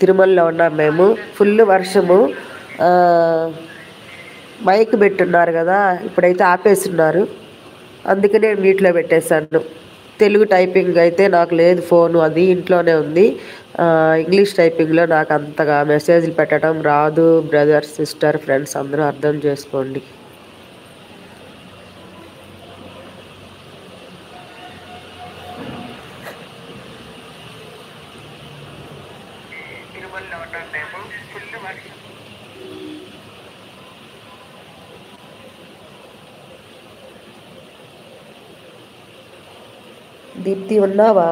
తిరుమలలో ఉన్నాం మేము. ఫుల్ వర్షము. మైక్ పెట్టున్నారు కదా, ఇప్పుడైతే ఆపేస్తున్నారు. అందుకనే మ్యూట్లో పెట్టేశాను. తెలుగు టైపింగ్ అయితే నాకు లేదు, ఫోను అది ఇంట్లోనే ఉంది. ఇంగ్లీష్ టైపింగ్లో నాకు అంతగా మెసేజ్లు పెట్టడం రాదు. బ్రదర్ సిస్టర్ ఫ్రెండ్స్ అందరూ అర్థం చేసుకోండి. దీప్తి ఉన్నావా?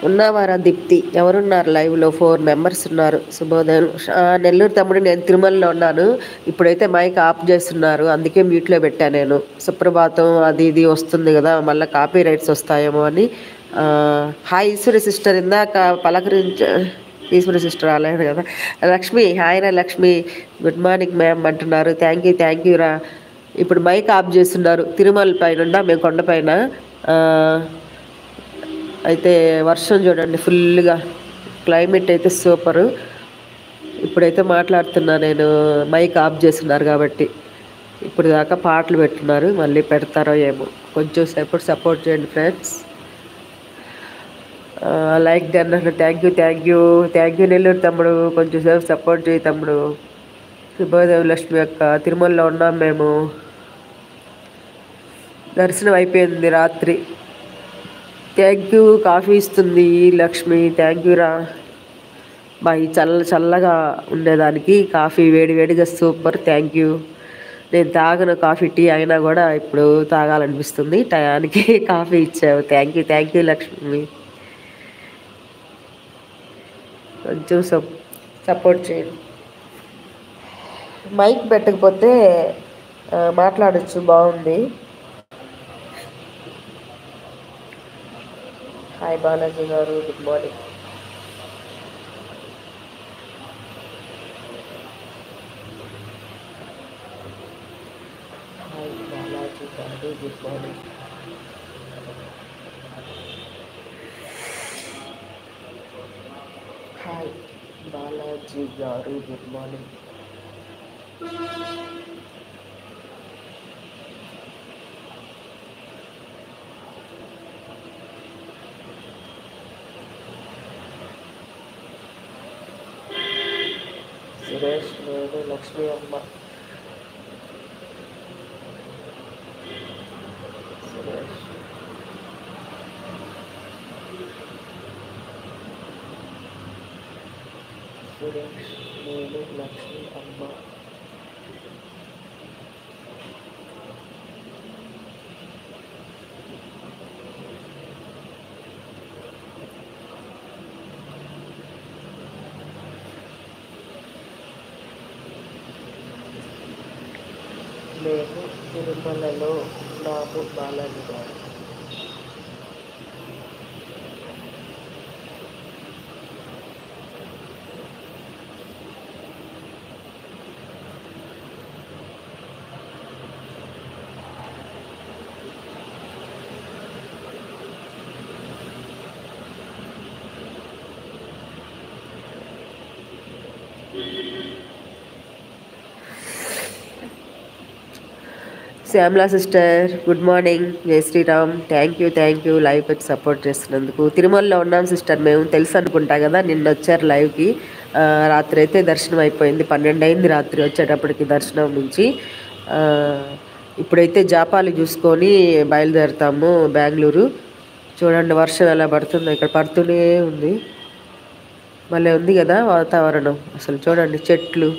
ఉన్నావారా దీప్తి? ఎవరున్నారు లైవ్లో? 4 మెంబర్స్ ఉన్నారు. శుభోదయం. నెల్లూరు తమ్ముడు, నేను తిరుమలలో ఉన్నాను. ఇప్పుడైతే మైక్ ఆఫ్ చేస్తున్నారు, అందుకే మ్యూట్లో పెట్టాను నేను. సుప్రభాతం అది ఇది వస్తుంది కదా, మళ్ళీ కాపీ రైట్స్ వస్తాయేమో అని. హాయ్ ఈశ్వరి సిస్టర్, ఇందాక పలకరించ ఈశ్వరి సిస్టర్ రాలేదు కదా. లక్ష్మి, హాయ్ రా లక్ష్మి, గుడ్ మార్నింగ్ మ్యామ్ అంటున్నారు. థ్యాంక్ యూ రా. ఇప్పుడు మైక్ ఆఫ్ చేస్తున్నారు. తిరుమల పైన మేము కొండపైన. అయితే వర్షం చూడండి ఫుల్గా, క్లైమేట్ అయితే సూపరు. ఇప్పుడైతే మాట్లాడుతున్నా నేను, మైక్ ఆఫ్ చేస్తున్నారు కాబట్టి. ఇప్పుడు దాకా పాటలు పెట్టున్నారు, మళ్ళీ పెడతారో ఏమో. కొంచెం సేపు సపోర్ట్ చేయండి ఫ్రెండ్స్. లైక్ అన్న, థ్యాంక్ యూ నెల్లూరు తమ్ముడు. కొంచెం సేపు సపోర్ట్ చేయి తమ్ముడు. శుభోదయం లక్ష్మి అక్క, తిరుమలలో ఉన్నాం మేము. దర్శనం అయిపోయింది రాత్రి. Thank you. కాఫీ ఇస్తుంది లక్ష్మి, థ్యాంక్ యూ రా. ఈ చల్లగా ఉండేదానికి కాఫీ వేడిగా సూపర్, థ్యాంక్ యూ. నేను తాగను కాఫీ, టీ అయినా కూడా ఇప్పుడు తాగాలనిపిస్తుంది. టయానికి కాఫీ ఇచ్చావు, థ్యాంక్ యూ లక్ష్మి. కొంచెం సపోర్ట్ చేయండి. మైక్ పెట్టకపోతే మాట్లాడచ్చు, బాగుంది. హాయ్ బాలాజీ గారు, గుడ్ మార్నింగ్. హాయ్ బాలాజీ గారు, గుడ్ మార్నింగ్. హాయ్ బాలాజీ గారు, గుడ్ మార్నింగ్. సురేష్, నేను లక్ష్మీ అమ్మ. సురేష్, నేను లక్ష్మీ అమ్మ. మేము తిరుమలలో ఉన్నాము బాలాజీ గారు. Shyamala sister, good morning. జై శ్రీరామ్. థ్యాంక్ యూ లైవ్ పెట్టి సపోర్ట్ చేస్తున్నందుకు. తిరుమలలో ఉన్నాం సిస్టర్ మేము, తెలుసు అనుకుంటా కదా. నిన్న వచ్చారు లైవ్కి. రాత్రి అయితే దర్శనం అయిపోయింది, 12 అయింది రాత్రి వచ్చేటప్పటికి దర్శనం నుంచి. ఇప్పుడైతే జాపాలు చూసుకొని బయలుదేరుతాము బెంగళూరు. చూడండి వర్షం ఎలా పడుతుందో, ఇక్కడ పడుతూనే ఉంది. మళ్ళీ ఉంది కదా వాతావరణం, అసలు చూడండి చెట్లు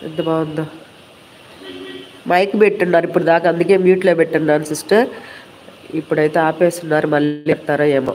ఎంత బాగుందో. మైక్ పెట్టున్నారు ఇప్పుడు దాకా, అందుకే మ్యూట్లో పెట్టున్నాను సిస్టర్. ఇప్పుడైతే ఆపేస్తున్నారు, మళ్ళీ చెప్తారో ఏమో.